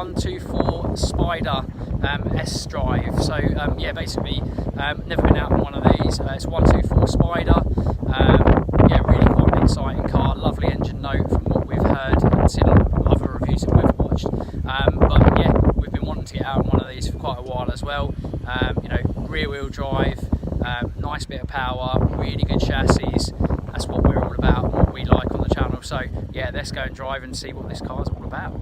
124 Spider S drive. So yeah, basically never been out on one of these. It's 124 Spider. Yeah, really quite an exciting car. Lovely engine note from what we've heard and seen on other reviews that we've watched. But yeah, we've been wanting to get out on one of these for quite a while as well. You know, rear wheel drive, nice bit of power, really good chassis. That's what we're all about and what we like on the channel. So yeah, let's go and drive and see what this car's all about.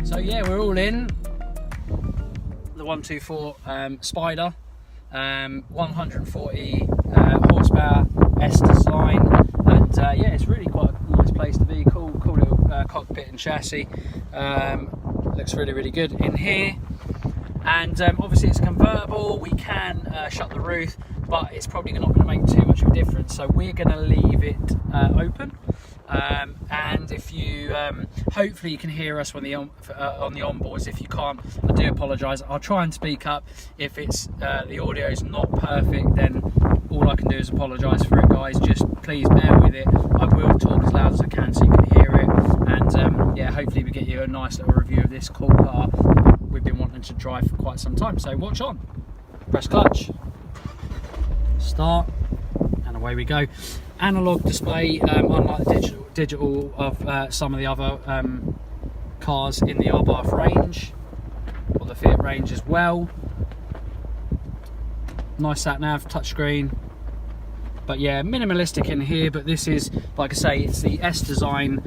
So yeah, we're all in the 124 Spider, 140 horsepower S design, and yeah, it's really quite a nice place to be. Cool little cockpit and chassis. Looks really good in here, and obviously it's convertible. We can shut the roof, but it's probably not going to make too much of a difference. So we're going to leave it open. And if you hopefully you can hear us when on the onboards. If you can't, I do apologise. I'll try and speak up. If it's the audio is not perfect, then all I can do is apologise for it, guys. Just please bear with it. I will talk as loud as I can so you can hear it, and yeah, hopefully we get you a nice little review of this cool car we've been wanting to drive for quite some time. So watch on. Press clutch, start, and away we go. Analog display, unlike the digital of some of the other cars in the Abarth range, or the Fiat range as well. Nice sat nav, touchscreen, but yeah, minimalistic in here. But this is, like I say, it's the S design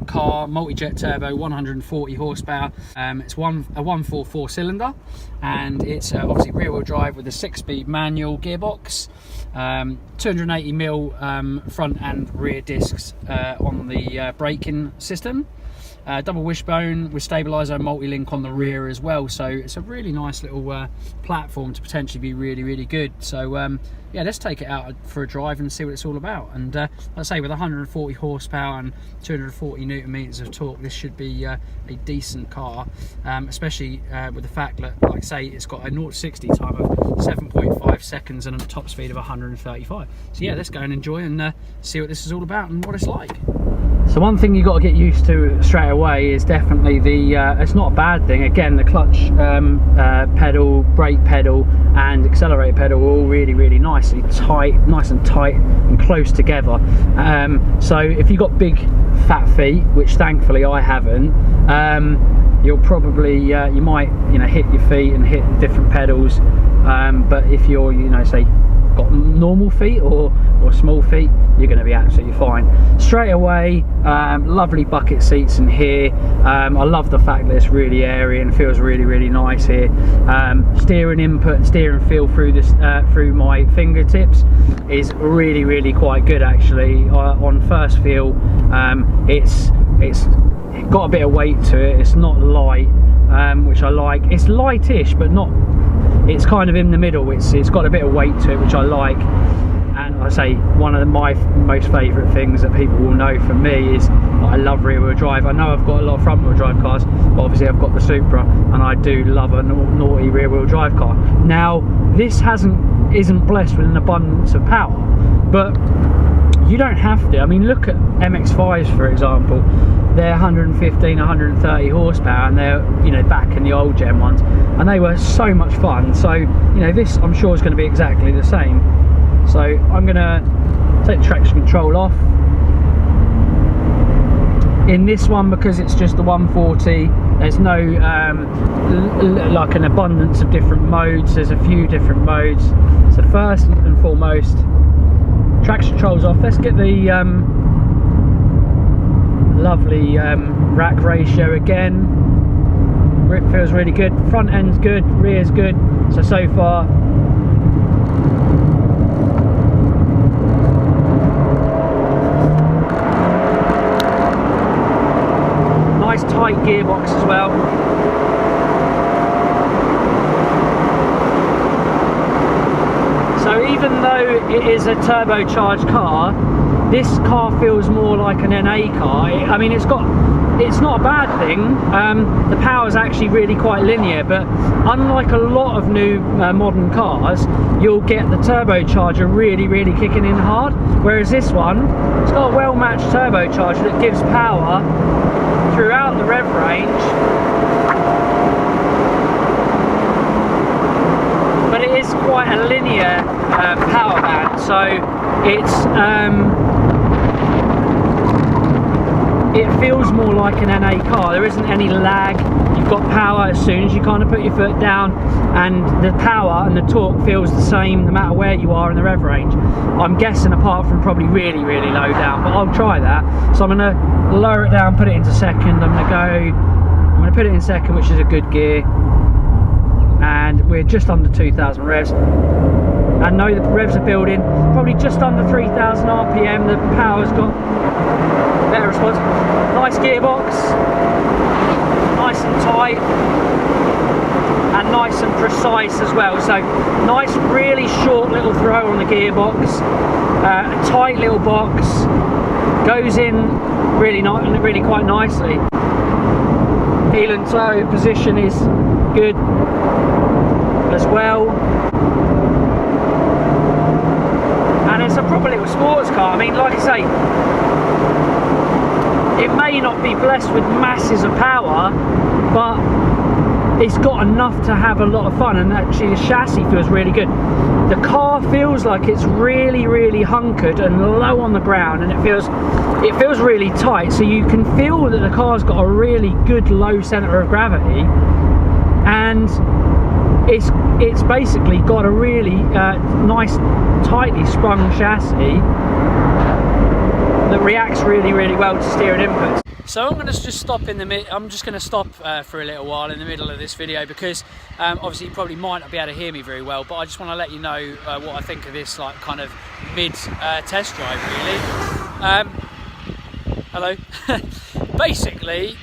car, multi-jet turbo, 140 horsepower. It's a 144 cylinder, and it's obviously rear wheel drive with a 6-speed manual gearbox. 280mm front and rear discs on the braking system. Double wishbone with stabiliser and multi-link on the rear as well. So it's a really nice little platform to potentially be really good. So yeah, let's take it out for a drive and see what it's all about. And like I say, with 140 horsepower and 240 newton meters of torque, this should be a decent car, especially with the fact that, like I say, it's got a 0-60 time of 7.5 seconds and a top speed of 135. So yeah, let's go and enjoy and see what this is all about and what it's like. So one thing you've got to get used to straight away is definitely the, it's not a bad thing, again, the clutch pedal, brake pedal and accelerator pedal are all really nice and tight and close together. So if you've got big fat feet, which thankfully I haven't, you'll probably, you might, hit your feet and hit different pedals, but if you're, say, got normal feet or small feet, you're going to be absolutely fine. Straight away, lovely bucket seats in here. I love the fact that it's really airy and feels really nice here. Steering input and steering feel through this through my fingertips is really quite good actually. On first feel, it's got a bit of weight to it. It's not light, which I like. It's lightish, but not. It's kind of in the middle. It's got a bit of weight to it, which I like. And I say one of my most favourite things that people will know from me is I love rear wheel drive. I know I've got a lot of front wheel drive cars, but obviously I've got the Supra, and I do love a naughty rear wheel drive car. Now this isn't blessed with an abundance of power, but you don't have to. I mean, look at MX-5s for example. They're 115, 130 horsepower, and they're back in the old gen ones, and they were so much fun. So this I'm sure is going to be exactly the same. So I'm going to take the traction control off. In this one, because it's just the 140, There's no like an abundance of different modes. There's a few different modes. So first and foremost, traction controls off. Let's get the lovely rack ratio again. Grip feels really good. Front end's good, rear's good. So far. Nice tight gearbox as well. So even though it is a turbocharged car, this car feels more like an NA car. I mean, it's not a bad thing. The power is actually really quite linear, but unlike a lot of new modern cars, you'll get the turbocharger really kicking in hard, whereas this one, it's got a well-matched turbocharger that gives power throughout the rev range, but it is quite a linear power band, so it feels more like an NA car. There isn't any lag. You've got power as soon as you kind of put your foot down, and the power and the torque feels the same no matter where you are in the rev range. I'm guessing apart from probably really low down, but I'll try that. So I'm going to lower it down, put it into second. I'm going to put it in second, which is a good gear, and we're just under 2,000 revs. I know the revs are building, probably just under 3,000 RPM. The power's got better response. Nice gearbox, nice and tight, and nice and precise as well. So nice, really short little throw on the gearbox. A tight little box, goes in really quite nicely. Heel and toe position is good as well. And it's a proper little sports car. I mean, like I say, it may not be blessed with masses of power, but it's got enough to have a lot of fun, and actually the chassis feels really good. The car feels like it's really hunkered and low on the ground, and it feels really tight, so you can feel that the car's got a really good low centre of gravity, and it's basically got a really nice tightly sprung chassis that reacts really well to steering inputs. So I'm going to just stop in the mid. I'm just going to stop for a little while in the middle of this video, because obviously you probably might not be able to hear me very well, but I just want to let you know what I think of this like kind of mid test drive really. Hello. Basically,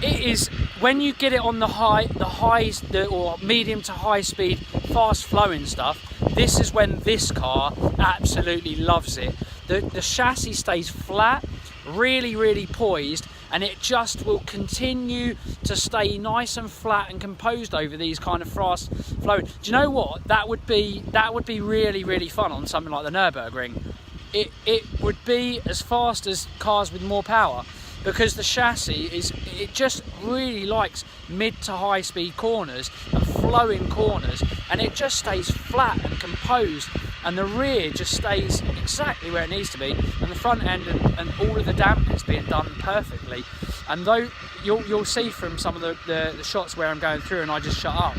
it is when you get it on or medium to high speed, fast flowing stuff. This is when this car absolutely loves it. The chassis stays flat, really poised, and it just will continue to stay nice and flat and composed over these kind of fast flowing. Do you know what? That would be really fun on something like the Nürburgring. It would be as fast as cars with more power, because the chassis it just really likes mid to high speed corners and flowing corners, and it just stays flat and composed, and the rear just stays exactly where it needs to be, and the front end and all of the damping's being done perfectly. And though you'll see from some of the shots where I'm going through and I just shut up.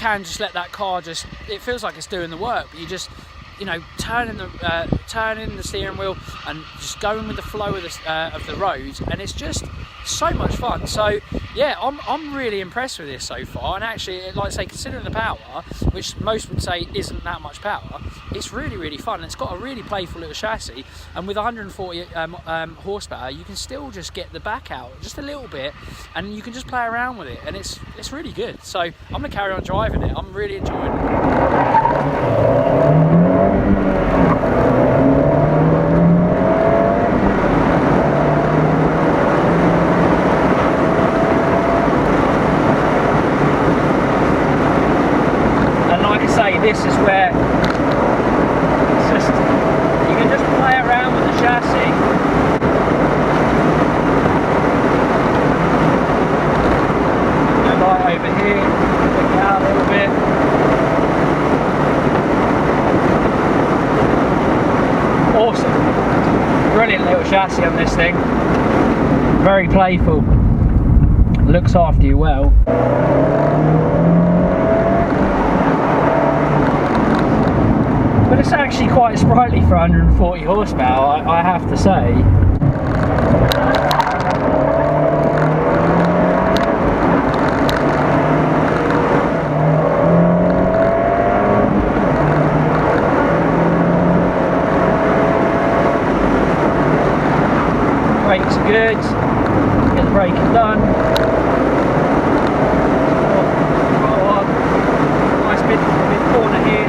can just let that car just, it feels like it's doing the work, but you just, you know, turning the steering wheel and just going with the flow of the road, and it's just so much fun. So yeah, I'm really impressed with this so far, and actually, like I say, considering the power, which most would say isn't that much power, it's really fun, and it's got a really playful little chassis, and with 140 horsepower you can still just get the back out just a little bit, and you can just play around with it, and it's really good. So I'm going to carry on driving it. I'm really enjoying it. This is where it's just, you can just play around with the chassis. Go right over here, pick it out a little bit. Awesome. Brilliant little chassis on this thing. Very playful. Looks after you well. But it's actually quite sprightly for 140 horsepower, I have to say. Brakes are good, get the braking done. Nice bit corner here.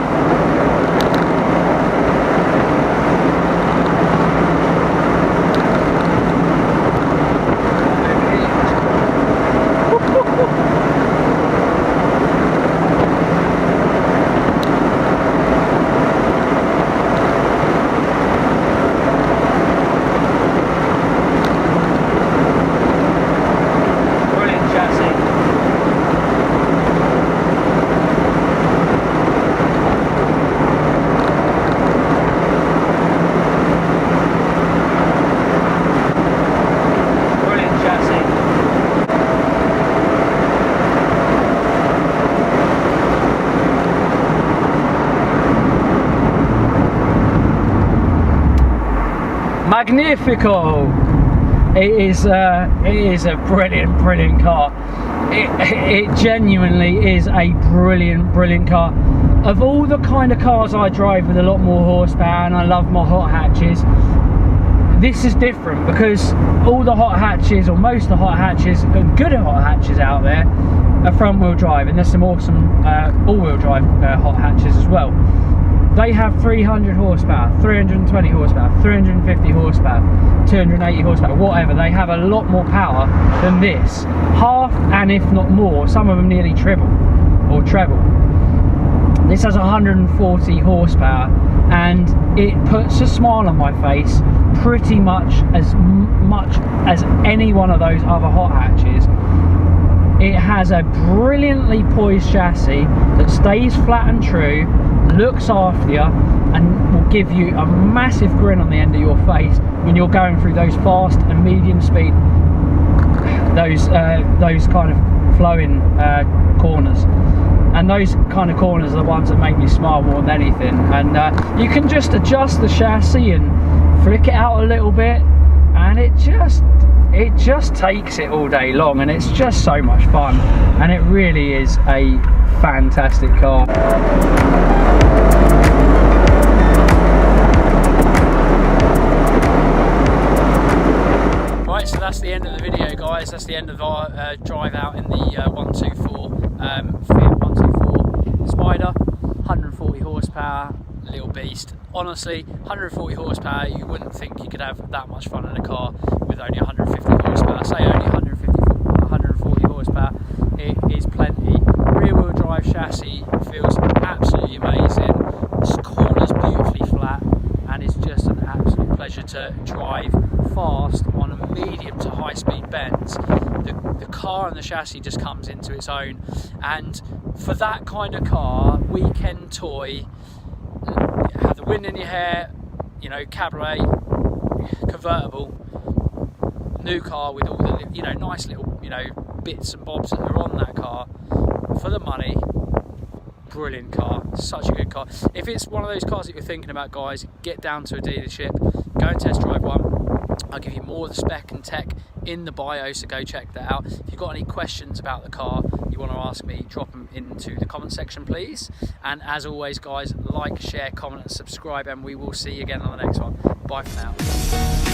Magnifico! It is a brilliant car. It genuinely is a brilliant car. Of all the kind of cars I drive with a lot more horsepower, and I love my hot hatches, this is different, because all the hot hatches, or most of the hot hatches, good hot hatches out there, are front wheel drive, and there's some awesome all wheel drive hot hatches as well. They have 300 horsepower, 320 horsepower, 350 horsepower, 280 horsepower, whatever. They have a lot more power than this. Half, and if not more, some of them nearly triple or treble. This has 140 horsepower, and it puts a smile on my face pretty much as any one of those other hot hatches. It has a brilliantly poised chassis that stays flat and true, looks after you, and will give you a massive grin on the end of your face when you're going through those fast and medium speed, those kind of flowing corners. And those kind of corners are the ones that make me smile more than anything. And you can just adjust the chassis and flick it out a little bit, and it just takes it all day long, and it's just so much fun, and it really is a fantastic car. Right, so that's the end of the video, guys. That's the end of our drive out in the 124 Fiat 124 Spider. 140 horsepower, little beast. Honestly, 140 horsepower, you wouldn't think you could have that much fun in a car with only 150 horsepower. Say only 140 horsepower, it is plenty. Rear wheel drive chassis feels absolutely amazing. This corner's beautifully flat, and it's just an absolute pleasure to drive fast on a medium to high speed bends. The car and the chassis just comes into its own, and for that kind of car, weekend toy, have the wind in your hair, you know, cabriolet, convertible, new car with all the, you know, nice little, you know, bits and bobs that are on that car, for the money, brilliant car, such a good car. If it's one of those cars that you're thinking about, guys, get down to a dealership, go and test drive one. I'll give you more of the spec and tech in the bio, so go check that out. If you've got any questions about the car you want to ask me, drop them into the comment section, please. And as always, guys, like, share, comment and subscribe, and we will see you again on the next one. Bye for now.